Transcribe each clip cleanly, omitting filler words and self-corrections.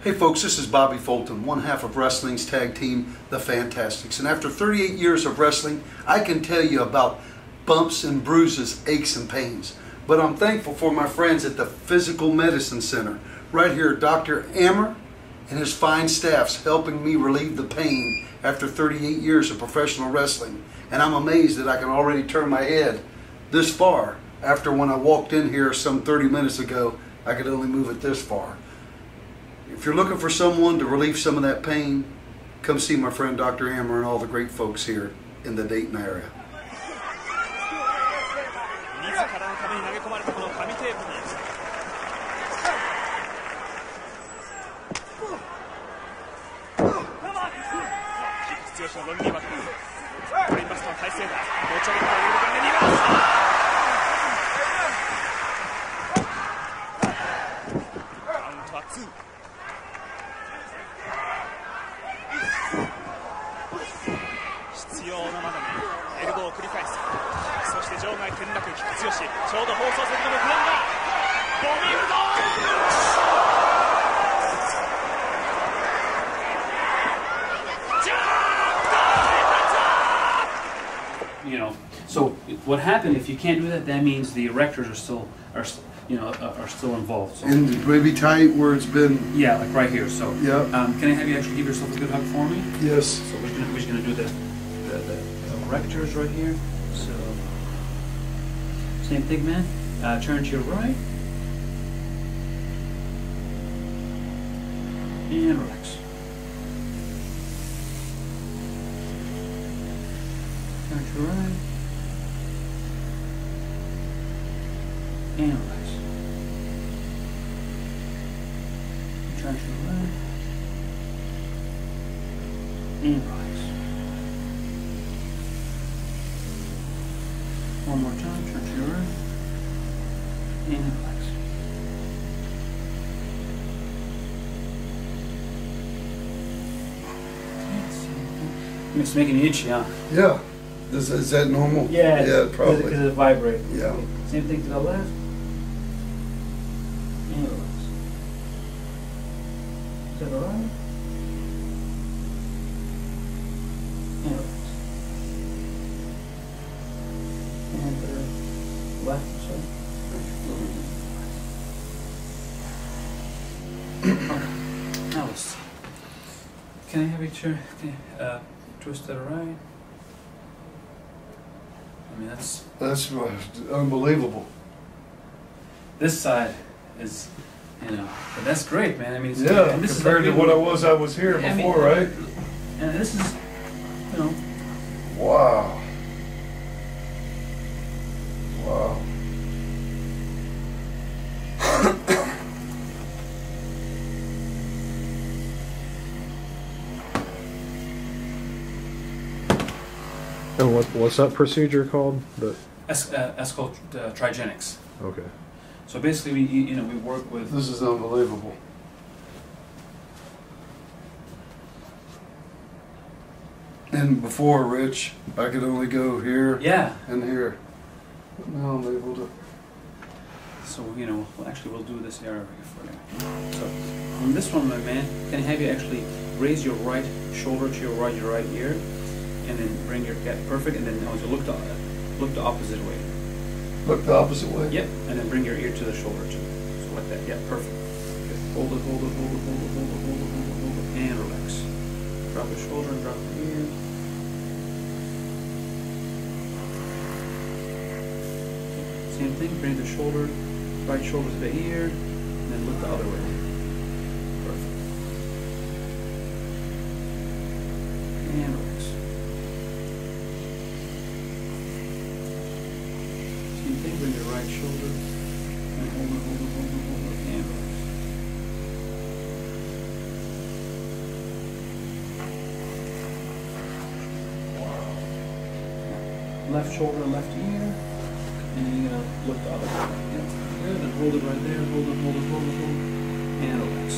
Hey folks, this is Bobby Fulton, one half of wrestling's tag team, The Fantastics. And after 38 years of wrestling, I can tell you about bumps and bruises, aches and pains. But I'm thankful for my friends at the Physical Medicine Center. Right here, Dr. Amer and his fine staff's helping me relieve the pain after 38 years of professional wrestling. And I'm amazed that I can already turn my head this far after when I walked in here some 30 minutes ago, I could only move it this far. If you're looking for someone to relieve some of that pain, come see my friend Dr. Amer and all the great folks here in the Dayton area. You know, so what happened if you can't do that? That means the erectors are still involved. So, And maybe tight where it's been. Yeah, like right here. So yeah. Can I have you actually give yourself a good hug for me? Yes. So we're just gonna do the erectors right here. So same thing, man. Turn to your right and relax. Turn to your right and relax. Turn to your right and relax. One more time, turn to your right and relax. It's making you itchy, huh? Yeah. Is that normal? Yeah, yeah, probably. Because it vibrates. Yeah. Same thing to the left. And relax. To the right. And relax. And the left, sorry. Okay. Now let's see. Can I have you twist to the right? I mean, that's unbelievable. This side is, you know, but that's great, man. I mean, it's, yeah, and this compared is to what I was here before, right? And this is, you know. Wow. Wow. And what's that procedure called? That's called Trigenics. Okay. So basically, we work with. This is unbelievable. And before, Rich, I could only go here. Yeah. And here. But now I'm able to. So actually, we'll do this area for you. So on this one, my man, can I have you actually raise your right shoulder to your right ear? And then bring your perfect, and then also look the opposite way. Look the opposite way? Yep, and then bring your ear to the shoulder too. So like that, yeah, perfect. Okay. Hold it, and relax. Drop the shoulder and drop the ear. Okay. Same thing, bring the right shoulder to the ear, and then look the other way. Perfect. And relax. Bring your right shoulder and hold it, and relax. Wow. Left shoulder, left ear, and you're going to look the other way. Yep. Good, and hold it right there, hold it, and relax.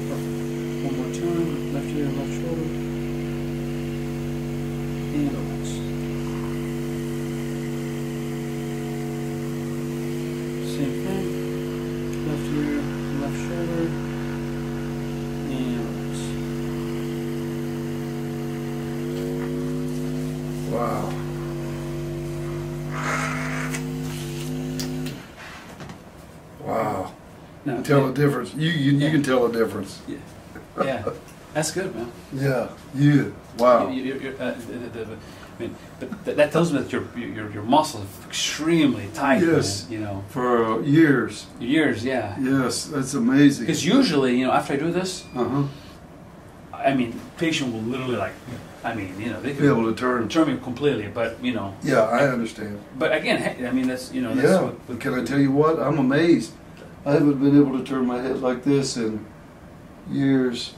Perfect. One more time, left ear, left shoulder, and relax. Same thing. Left ear, Wow. Wow. No, You tell a difference. You can tell a difference. Yeah. Yeah. That's good, man. Yeah. Yeah. Wow. I mean, but that tells me that your muscles are extremely tight. Yes. Man, you know. For years. Years, yeah. Yes, that's amazing. Because usually, you know, after I do this, Uh-huh. I mean, patient will literally like, I mean, you know, they Be can able to turn. turn me completely, but you know. Yeah, I understand. But again, hey, I mean, that's, you know, that's Yeah. what Can I tell you what? I'm amazed. I haven't been able to turn my head like this in years.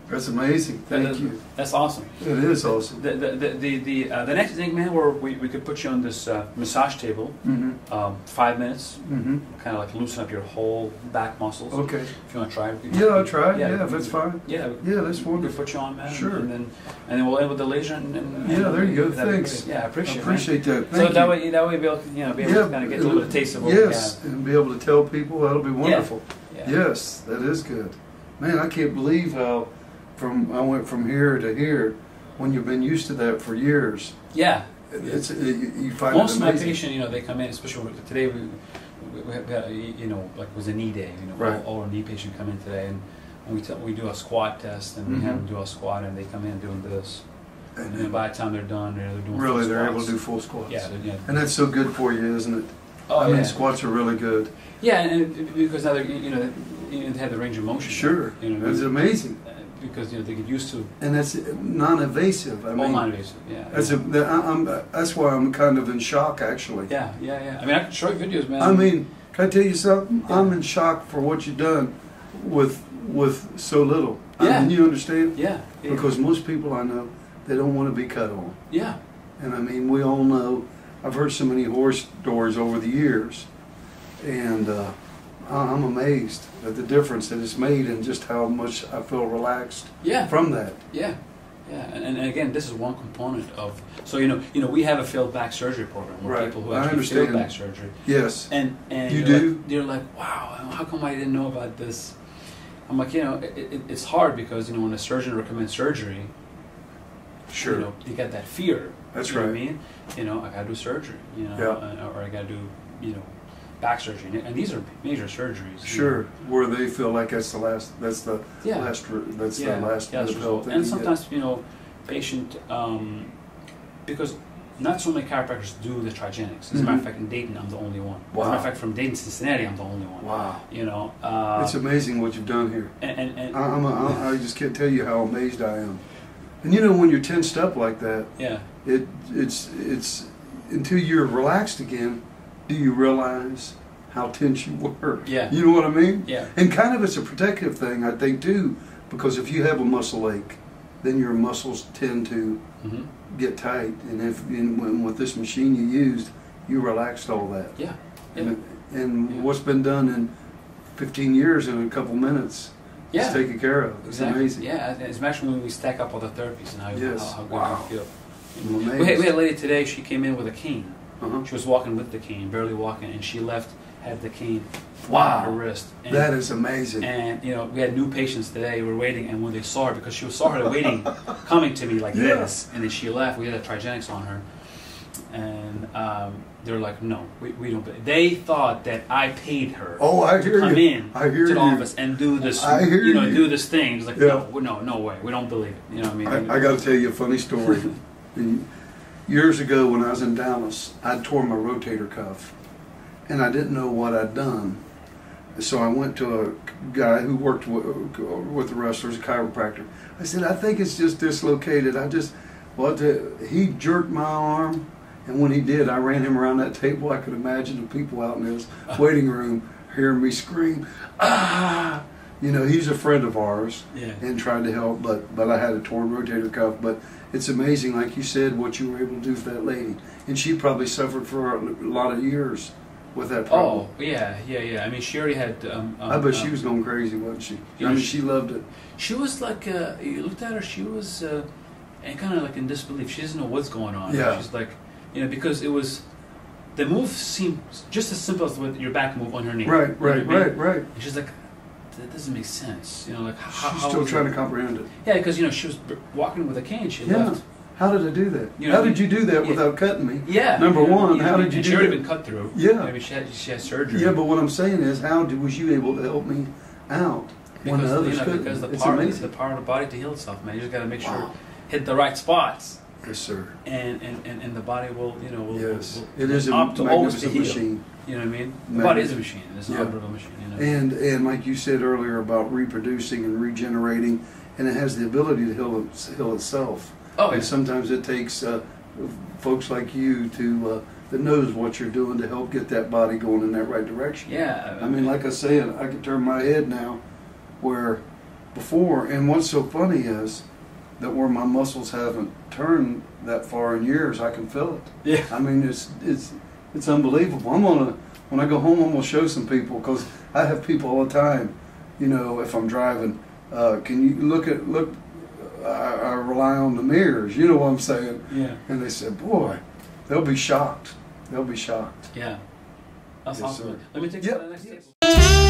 That's amazing. Thank you. That's awesome. It is awesome. The next thing, man, where we could put you on this massage table, Mm-hmm. 5 minutes, Mm-hmm. kind of like loosen up your whole back muscles. Okay. If you want to try it. Yeah, I'll try. Yeah, if it's fine. Yeah. Yeah, that's We could wonderful. put you on, man. Sure. And then we'll end with the laser. And Yeah, there you go. that'd be Thanks. great. Yeah, I appreciate it. Appreciate that. So Thank that you. way we'll be able to, you know, to kind of get a little bit of taste of what yes, and be able to tell people that'll be wonderful. we have. Yeah. Yes, that is good. Man, I can't believe how I went from here to here when you've been used to that for years. Yeah. You find Most it of my amazing. patients, you know, they come in, especially today. We had, you know, like it was a knee day. You know, Right. all our knee patients come in today, and we do a squat test, and we have them do a squat, and they come in doing this. And then by the time they're done, they're doing Really, full they're able squats. to do full squats. Yeah, yeah. And that's so good for you, isn't it? Oh, I mean, yeah. squats are really good. Yeah, and because now they have the range of motion. Sure, You know, it's amazing. because you know they get used to And that's non-invasive. I all mean, non-invasive. Yeah. that's why I'm kind of in shock, actually. Yeah, yeah, yeah. I mean, I can show you videos, man. I mean, can I tell you something? Yeah. I'm in shock for what you've done with so little. Yeah. I mean, you understand? yeah, yeah. Because most people I know, they don't want to be cut on. yeah, And I mean, we all know, I've heard so many horror stories over the years, and I'm amazed at the difference that it's made and just how much I feel relaxed yeah, from that. yeah, yeah. And again, this is one component of. So you know, we have a failed back surgery program where Right. people who I actually understand. failed back surgery. Yes. And You you're do? Like, you're like, wow, how come I didn't know about this? I'm like, you know, it's hard because you know when a surgeon recommends surgery, Sure. you know, you get that fear. That's you know right. what I mean, you know, I gotta do surgery, you know, Yeah. or I gotta do, you know, back surgery, and these are major surgeries. you Sure. know. Where they feel like that's the last. That's the Yeah. last. That's Yeah, the last yeah, that's result. result. And sometimes, you know, patient, because not so many chiropractors do the Trigenics. As a matter of fact, in Dayton, I'm the only one. As a matter of Wow. fact, from Dayton to Cincinnati, I'm the only one. Wow. You know, It's amazing what you've done here. and I just can't tell you how amazed I am. And you know, when you're tensed up like that, yeah, it's until you're relaxed again, do you realize how tense you were? Yeah. You know what I mean? yeah, And kind of it's a protective thing, I think, too, because if you have a muscle ache, then your muscles tend to hmm get tight. And when with this machine you used, you relaxed all that. yeah, yeah, And Yeah. what's been done in 15 years in a couple minutes yeah. is taken care of. It's Exactly. amazing. Yeah, it's actually when we stack up all the therapies and how, Yes. how good Wow. you feel. I'm amazed. We had a lady today, she came in with a cane. Uh-huh. She was walking with the cane, barely walking, and she left, had the cane Wow. on her wrist. And, That is amazing. and, you know, we had new patients today, we were waiting, and when they saw her, because she saw her waiting, coming to me like Yeah. this, and then she left, we had a Trigenics on her, and they were like, no, we don't, they thought that I paid her Oh, I to hear come you. in I hear to the you. office and do this, I hear you know, you. do this thing. It's like, Yeah. no way, we don't believe it, you know what I mean? I got to tell you a funny story. Years ago, when I was in Dallas, I tore my rotator cuff, and I didn't know what I'd done. So I went to a guy who worked with the wrestlers, a chiropractor. I said, I think it's just dislocated. He jerked my arm, and when he did, I ran him around that table. I could imagine the people out in his waiting room hearing me scream, ah! You know, he's a friend of ours Yeah. and tried to help, but I had a torn rotator cuff. But it's amazing, like you said, what you were able to do for that lady. And she probably suffered for a lot of years with that problem. Oh, yeah. I mean, she already had. I bet she was going crazy, wasn't she? Yeah, I mean, she loved it. She was like, you looked at her, she was and kind of like in disbelief. She doesn't know what's going on. Yeah. She's like, you know, because it was, the move seemed just as simple as with your back move on her knee. Right. You know what I mean? Right. And she's like, that doesn't make sense. You know, like, She's still trying to comprehend it. Yeah, because, you know, she was walking with a cane. She Yeah. left how did I do that? You know, how did you do that yeah. without cutting me? Yeah. Number one, how did you and do she already that? been cut through. Yeah. I mean, she had surgery. Yeah, but what I'm saying is, how was you able to help me out when Because, the others couldn't? because It's the amazing. power of the body to heal itself, man. You just got to make sure Wow. hit the right spots, Yes, sir. and the body will, will Yes, will, it is a opt to always to magnificent heal. machine. You know what I mean? The body is a machine. It's an Yeah. operative machine. You know? And like you said earlier about reproducing and regenerating, and it has the ability to heal itself. Oh, And yeah. sometimes it takes folks like you to that knows what you're doing to help get that body going in that right direction. Yeah. I mean, like I said, I can turn my head now, where before, and what's so funny is that where my muscles haven't turned that far in years, I can feel it. Yeah. I mean, it's unbelievable. When I go home, I'm gonna show some people, because I have people all the time. You know, if I'm driving, can you look? I rely on the mirrors. You know what I'm saying? Yeah. And they said, boy, they'll be shocked. They'll be shocked. Yeah. That's Yes, awesome. sir. Let me take you Yep. to the next table.